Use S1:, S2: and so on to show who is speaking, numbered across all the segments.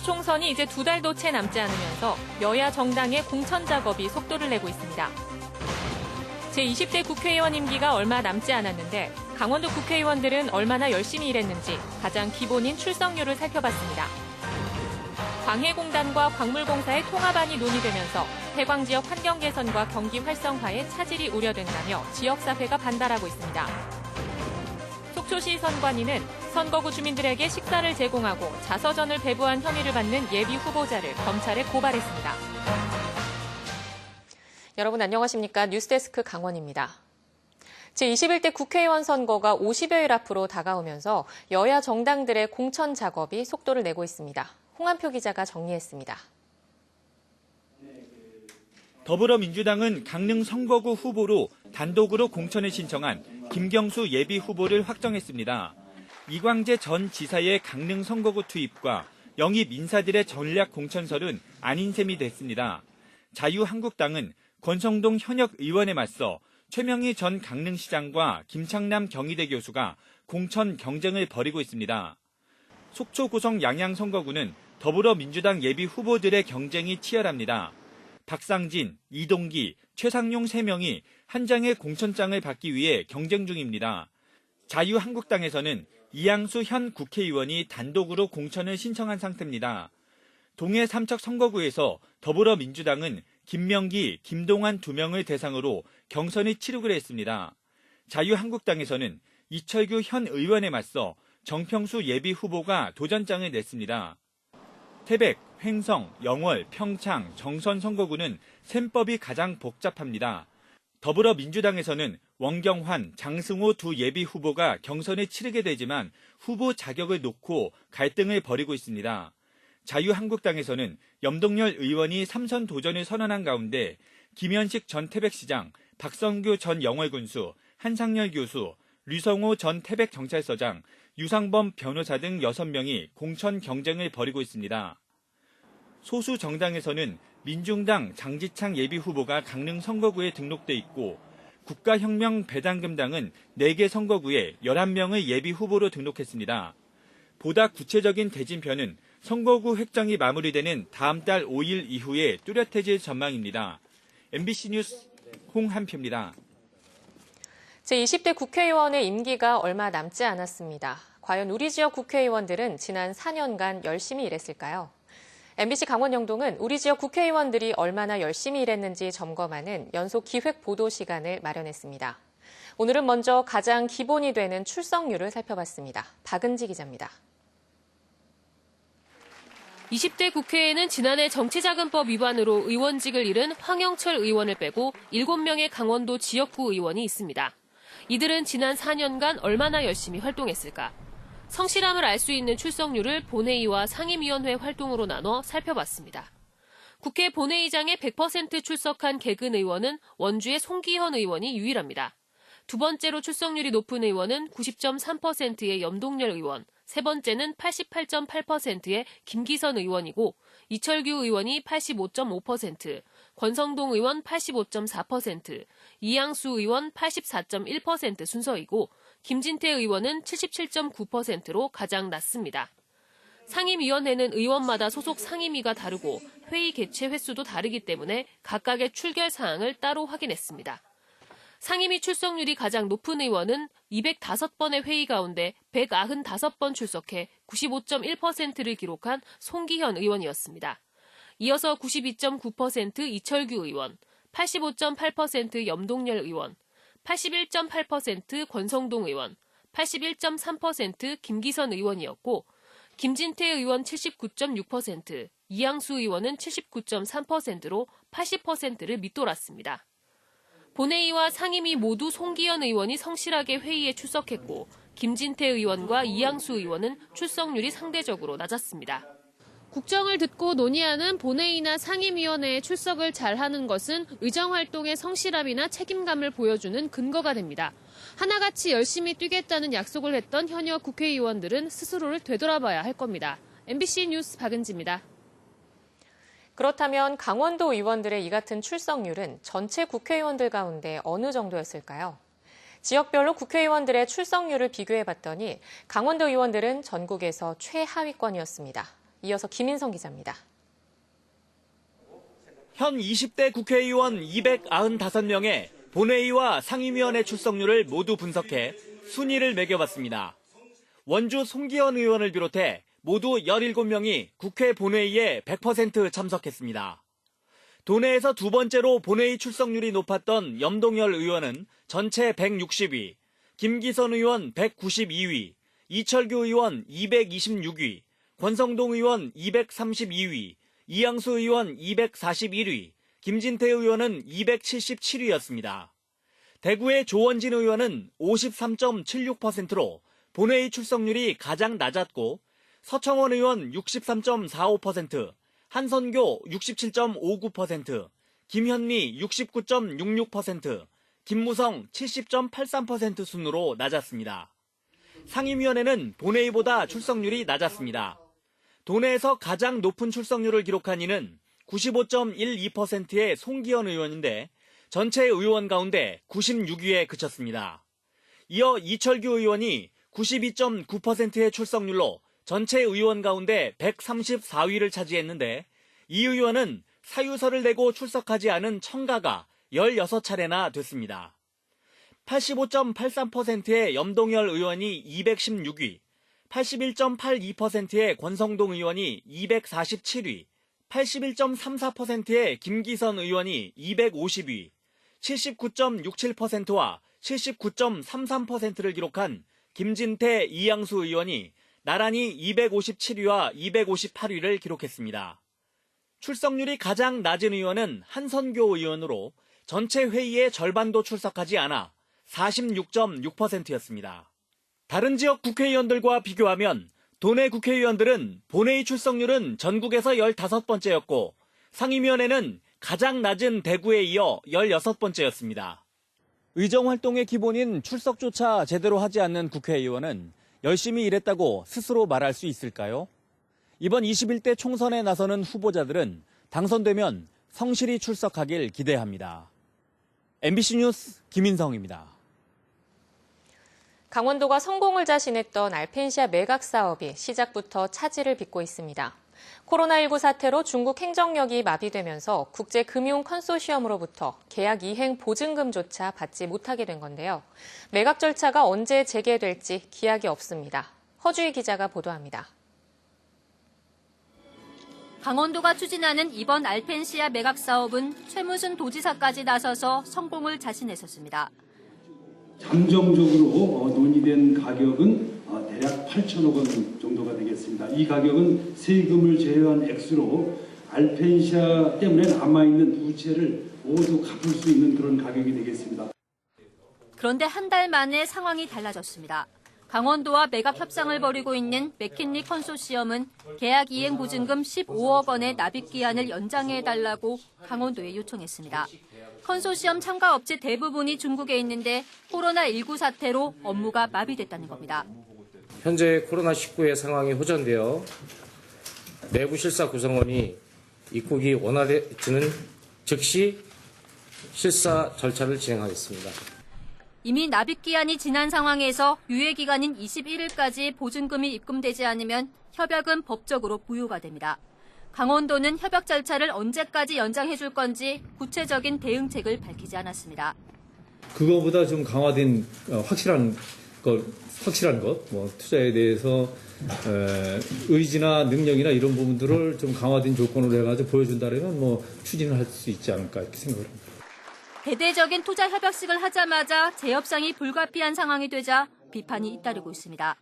S1: 총선이 이제 2달도 채 남지 않으면서 여야 정당의 공천 작업이 속도를 내고 있습니다. 제20대 국회의원 임기가 얼마 남지 않았는데 강원도 국회의원들은 얼마나 열심히 일했는지 가장 기본인 출석률을 살펴봤습니다. 광해공단과 광물공사의 통합안이 논의되면서 해광 지역 환경 개선과 경기 활성화에 차질이 우려된다며 지역사회가 반발하고 있습니다. 속초시 선관위는 선거구 주민들에게 식사를 제공하고 자서전을 배부한 혐의를 받는 예비 후보자를 검찰에 고발했습니다.
S2: 여러분 안녕하십니까? 뉴스데스크 강원입니다. 제21대 국회의원 선거가 50여일 앞으로 다가오면서 여야 정당들의 공천 작업이 속도를 내고 있습니다. 홍한표 기자가 정리했습니다.
S3: 더불어민주당은 강릉 선거구 후보로 단독으로 공천을 신청한 김경수 예비 후보를 확정했습니다. 이광재 전 지사의 강릉 선거구 투입과 영입 인사들의 전략 공천설은 아닌 셈이 됐습니다. 자유한국당은 권성동 현역 의원에 맞서 최명희 전 강릉시장과 김창남 경희대 교수가 공천 경쟁을 벌이고 있습니다. 속초 고성 양양 선거구는 더불어민주당 예비 후보들의 경쟁이 치열합니다. 박상진, 이동기, 최상용 3명이 한 장의 공천장을 받기 위해 경쟁 중입니다. 자유한국당에서는 이양수 현 국회의원이 단독으로 공천을 신청한 상태입니다. 동해 삼척 선거구에서 더불어민주당은 김명기, 김동완 2명을 대상으로 경선을 치르기로 했습니다. 자유한국당에서는 이철규 현 의원에 맞서 정평수 예비 후보가 도전장을 냈습니다. 태백, 횡성, 영월, 평창, 정선 선거구는 셈법이 가장 복잡합니다. 더불어민주당에서는 원경환, 장승호 2 예비 후보가 경선을 치르게 되지만 후보 자격을 놓고 갈등을 벌이고 있습니다. 자유한국당에서는 염동열 의원이 3선 도전을 선언한 가운데 김현식 전 태백시장, 박성규 전 영월군수, 한상열 교수, 류성호 전 태백경찰서장, 유상범 변호사 등 6명이 공천 경쟁을 벌이고 있습니다. 소수 정당에서는 민중당 장지창 예비 후보가 강릉 선거구에 등록돼 있고 국가혁명 배당금당은 4개 선거구에 11명의 예비 후보로 등록했습니다. 보다 구체적인 대진표는 선거구 획정이 마무리되는 다음 달 5일 이후에 뚜렷해질 전망입니다. MBC 뉴스 홍한표입니다.
S2: 제20대 국회의원의 임기가 얼마 남지 않았습니다. 과연 우리 지역 국회의원들은 지난 4년간 열심히 일했을까요? MBC 강원 영동은 우리 지역 국회의원들이 얼마나 열심히 일했는지 점검하는 연속 기획 보도 시간을 마련했습니다. 오늘은 먼저 가장 기본이 되는 출석률을 살펴봤습니다. 박은지 기자입니다.
S4: 20대 국회에는 지난해 정치자금법 위반으로 의원직을 잃은 황영철 의원을 빼고 7명의 강원도 지역구 의원이 있습니다. 이들은 지난 4년간 얼마나 열심히 활동했을까? 성실함을 알 수 있는 출석률을 본회의와 상임위원회 활동으로 나눠 살펴봤습니다. 국회 본회의장에 100% 출석한 개근 의원은 원주의 송기현 의원이 유일합니다. 두 번째로 출석률이 높은 의원은 90.3%의 염동열 의원, 세 번째는 88.8%의 김기선 의원이고 이철규 의원이 85.5%, 권성동 의원 85.4%, 이양수 의원 84.1% 순서이고 김진태 의원은 77.9%로 가장 낮습니다. 상임위원회는 의원마다 소속 상임위가 다르고 회의 개최 횟수도 다르기 때문에 각각의 출결 사항을 따로 확인했습니다. 상임위 출석률이 가장 높은 의원은 205번의 회의 가운데 195번 출석해 95.1%를 기록한 송기현 의원이었습니다. 이어서 92.9% 이철규 의원, 85.8% 염동열 의원, 81.8% 권성동 의원, 81.3% 김기선 의원이었고 김진태 의원 79.6%, 이양수 의원은 79.3%로 80%를 밑돌았습니다. 본회의와 상임위 모두 송기현 의원이 성실하게 회의에 출석했고 김진태 의원과 이양수 의원은 출석률이 상대적으로 낮았습니다. 국정을 듣고 논의하는 본회의나 상임위원회에 출석을 잘하는 것은 의정활동의 성실함이나 책임감을 보여주는 근거가 됩니다. 하나같이 열심히 뛰겠다는 약속을 했던 현역 국회의원들은 스스로를 되돌아봐야 할 겁니다. MBC 뉴스 박은지입니다.
S2: 그렇다면 강원도 의원들의 이 같은 출석률은 전체 국회의원들 가운데 어느 정도였을까요? 지역별로 국회의원들의 출석률을 비교해봤더니 강원도 의원들은 전국에서 최하위권이었습니다. 이어서 김인성 기자입니다.
S3: 현 20대 국회의원 295명의 본회의와 상임위원회 출석률을 모두 분석해 순위를 매겨봤습니다. 원주 송기현 의원을 비롯해 모두 17명이 국회 본회의에 100% 참석했습니다. 도내에서 두 번째로 본회의 출석률이 높았던 염동열 의원은 전체 160위, 김기선 의원 192위, 이철규 의원 226위, 권성동 의원 232위, 이양수 의원 241위, 김진태 의원은 277위였습니다. 대구의 조원진 의원은 53.76%로 본회의 출석률이 가장 낮았고 서청원 의원 63.45%, 한선교 67.59%, 김현미 69.66%, 김무성 70.83% 순으로 낮았습니다. 상임위원회는 본회의보다 출석률이 낮았습니다. 도내에서 가장 높은 출석률을 기록한 이는 95.12%의 송기현 의원인데 전체 의원 가운데 96위에 그쳤습니다. 이어 이철규 의원이 92.9%의 출석률로 전체 의원 가운데 134위를 차지했는데 이 의원은 사유서를 내고 출석하지 않은 청가가 16차례나 됐습니다. 85.83%의 염동열 의원이 216위, 81.82%의 권성동 의원이 247위, 81.34%의 김기선 의원이 250위, 79.67%와 79.33%를 기록한 김진태, 이양수 의원이 나란히 257위와 258위를 기록했습니다. 출석률이 가장 낮은 의원은 한선교 의원으로 전체 회의의 절반도 출석하지 않아 46.6%였습니다. 다른 지역 국회의원들과 비교하면 도내 국회의원들은 본회의 출석률은 전국에서 15번째였고 상임위원회는 가장 낮은 대구에 이어 16번째였습니다. 의정활동의 기본인 출석조차 제대로 하지 않는 국회의원은 열심히 일했다고 스스로 말할 수 있을까요? 이번 21대 총선에 나서는 후보자들은 당선되면 성실히 출석하길 기대합니다. MBC 뉴스 김인성입니다.
S2: 강원도가 성공을 자신했던 알펜시아 매각 사업이 시작부터 차질을 빚고 있습니다. 코로나19 사태로 중국 행정력이 마비되면서 국제금융 컨소시엄으로부터 계약 이행 보증금조차 받지 못하게 된 건데요. 매각 절차가 언제 재개될지 기약이 없습니다. 허주희 기자가 보도합니다.
S5: 강원도가 추진하는 이번 알펜시아 매각 사업은 최무순 도지사까지 나서서 성공을 자신했었습니다.
S6: 잠정적으로 논의된 가격은 대략 8천억 원 정도가 되겠습니다. 이 가격은 세금을 제외한 액수로 알펜시아 때문에 남아있는 부채를 모두 갚을 수 있는 그런 가격이 되겠습니다.
S5: 그런데 한 달 만에 상황이 달라졌습니다. 강원도와 매각 협상을 벌이고 있는 맥킨리 컨소시엄은 계약 이행 보증금 15억 원의 납입 기한을 연장해달라고 강원도에 요청했습니다. 컨소시엄 참가업체 대부분이 중국에 있는데 코로나19 사태로 업무가 마비됐다는 겁니다.
S7: 현재 코로나19의 상황이 호전되어 내부 실사 구성원이 입국이 원활해지는 즉시 실사 절차를 진행하겠습니다.
S5: 이미 납입 기한이 지난 상황에서 유예 기간인 21일까지 보증금이 입금되지 않으면 협약은 법적으로 무효가 됩니다. 강원도는 협약 절차를 언제까지 연장해 줄 건지 구체적인 대응책을 밝히지 않았습니다.
S8: 그거보다 좀 강화된 확실한 것, 투자에 대해서 의지나 능력이나 이런 부분들을 좀 강화된 조건으로 해가지고 보여준다면 추진을 할 수 있지 않을까 이렇게 생각을 합니다.
S5: 대대적인 투자 협약식을 하자마자 재협상이 불가피한 상황이 되자 비판이 잇따르고 있습니다.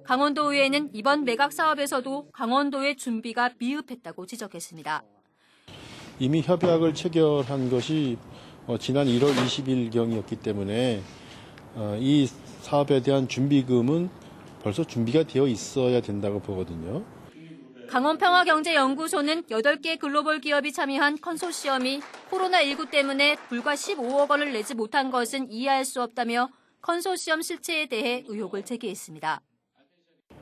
S5: 강원도의회는 이번 매각 사업에서도 강원도의 준비가 미흡했다고 지적했습니다.
S9: 이미 협약을 체결한 것이 지난 1월 20일경이었기 때문에 이 사업에 대한 준비금은 벌써 준비가 되어 있어야 된다고 보거든요.
S5: 강원평화경제연구소는 8개 글로벌 기업이 참여한 컨소시엄이 코로나19 때문에 불과 15억 원을 내지 못한 것은 이해할 수 없다며 컨소시엄 실체에 대해 의혹을 제기했습니다.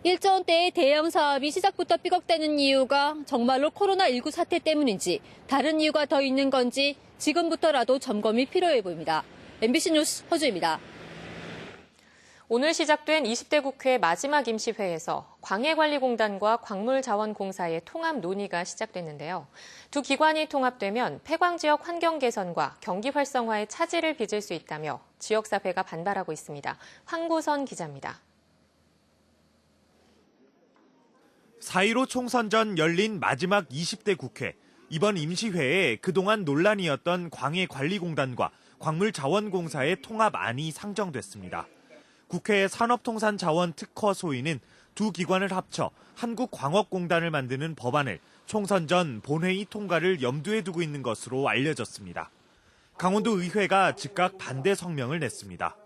S5: 1조 원대의 대형 사업이 시작부터 삐걱대는 이유가 정말로 코로나19 사태 때문인지 다른 이유가 더 있는 건지 지금부터라도 점검이 필요해 보입니다. MBC 뉴스 허주입니다.
S2: 오늘 시작된 20대 국회 마지막 임시회에서 광해관리공단과 광물자원공사의 통합 논의가 시작됐는데요. 두 기관이 통합되면 폐광지역 환경 개선과 경기 활성화에 차질을 빚을 수 있다며 지역사회가 반발하고 있습니다. 황구선 기자입니다.
S10: 4.15 총선 전 열린 마지막 20대 국회. 이번 임시회에 그동안 논란이었던 광해관리공단과 광물자원공사의 통합안이 상정됐습니다. 국회 산업통상자원특허 소위는 두 기관을 합쳐 한국광업공단을 만드는 법안을 총선 전 본회의 통과를 염두에 두고 있는 것으로 알려졌습니다. 강원도 의회가 즉각 반대 성명을 냈습니다.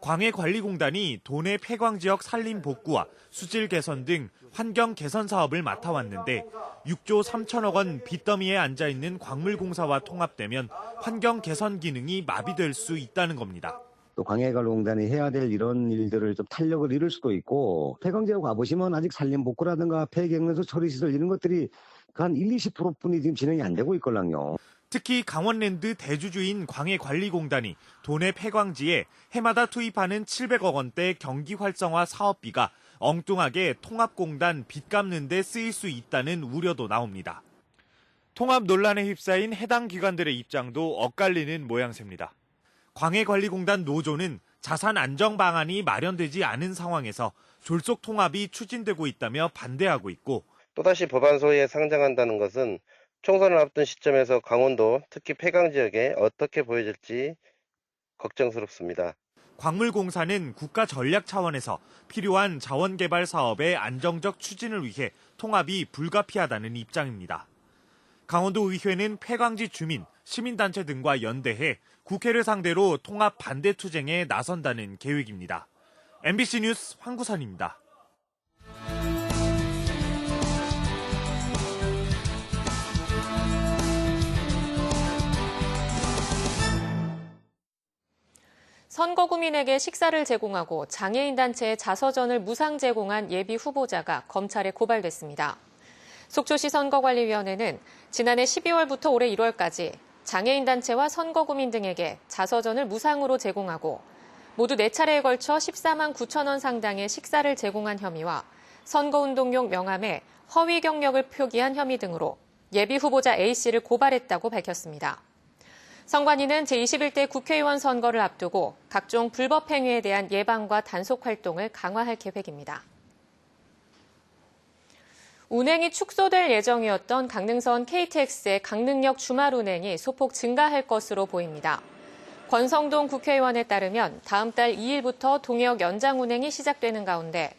S10: 광해관리공단이 도내 폐광지역 산림 복구와 수질 개선 등 환경 개선 사업을 맡아왔는데 6조 3천억 원 빚더미에 앉아있는 광물공사와 통합되면 환경 개선 기능이 마비될 수 있다는 겁니다.
S11: 또 광해관리공단이 해야 될 이런 일들을 좀 탄력을 잃을 수도 있고, 폐광지역 가보시면 아직 산림 복구라든가 폐경len소 처리시설 이런 것들이 한 20%뿐이 지금 진행이 안 되고 있걸랑요.
S10: 특히 강원랜드 대주주인 광해관리공단이 도내 폐광지에 해마다 투입하는 700억 원대 경기 활성화 사업비가 엉뚱하게 통합공단 빚 갚는 데 쓰일 수 있다는 우려도 나옵니다. 통합 논란에 휩싸인 해당 기관들의 입장도 엇갈리는 모양새입니다. 광해관리공단 노조는 자산 안정 방안이 마련되지 않은 상황에서 졸속 통합이 추진되고 있다며 반대하고 있고,
S12: 또다시 법안 소위에 상정한다는 것은 총선을 앞둔 시점에서 강원도, 특히 폐광 지역에 어떻게 보여질지 걱정스럽습니다.
S10: 광물공사는 국가 전략 차원에서 필요한 자원개발 사업의 안정적 추진을 위해 통합이 불가피하다는 입장입니다. 강원도 의회는 폐광지 주민, 시민단체 등과 연대해 국회를 상대로 통합 반대 투쟁에 나선다는 계획입니다. MBC 뉴스 황구선입니다.
S2: 선거구민에게 식사를 제공하고 장애인 단체에 자서전을 무상 제공한 예비 후보자가 검찰에 고발됐습니다. 속초시 선거관리위원회는 지난해 12월부터 올해 1월까지 장애인 단체와 선거구민 등에게 자서전을 무상으로 제공하고 모두 4차례에 걸쳐 14만 9천 원 상당의 식사를 제공한 혐의와 선거운동용 명함에 허위 경력을 표기한 혐의 등으로 예비 후보자 A씨를 고발했다고 밝혔습니다. 선관위는 제21대 국회의원 선거를 앞두고 각종 불법 행위에 대한 예방과 단속 활동을 강화할 계획입니다. 운행이 축소될 예정이었던 강릉선 KTX의 강릉역 주말 운행이 소폭 증가할 것으로 보입니다. 권성동 국회의원에 따르면 다음 달 2일부터 동해역 연장 운행이 시작되는 가운데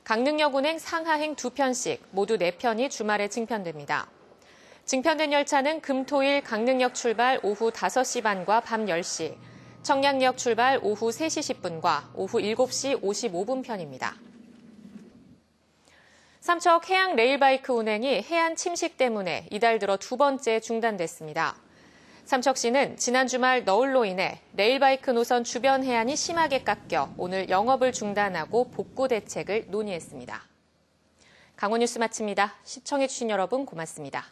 S2: 강릉역 운행 상하행 2편씩 모두 4편이 주말에 증편됩니다. 증편된 열차는 금, 토, 일 강릉역 출발 오후 5시 반과 밤 10시, 청량역 출발 오후 3시 10분과 오후 7시 55분 편입니다. 삼척 해양 레일바이크 운행이 해안 침식 때문에 이달 들어 2번째 중단됐습니다. 삼척시는 지난 주말 너울로 인해 레일바이크 노선 주변 해안이 심하게 깎여 오늘 영업을 중단하고 복구 대책을 논의했습니다. 강원 뉴스 마칩니다. 시청해주신 여러분 고맙습니다.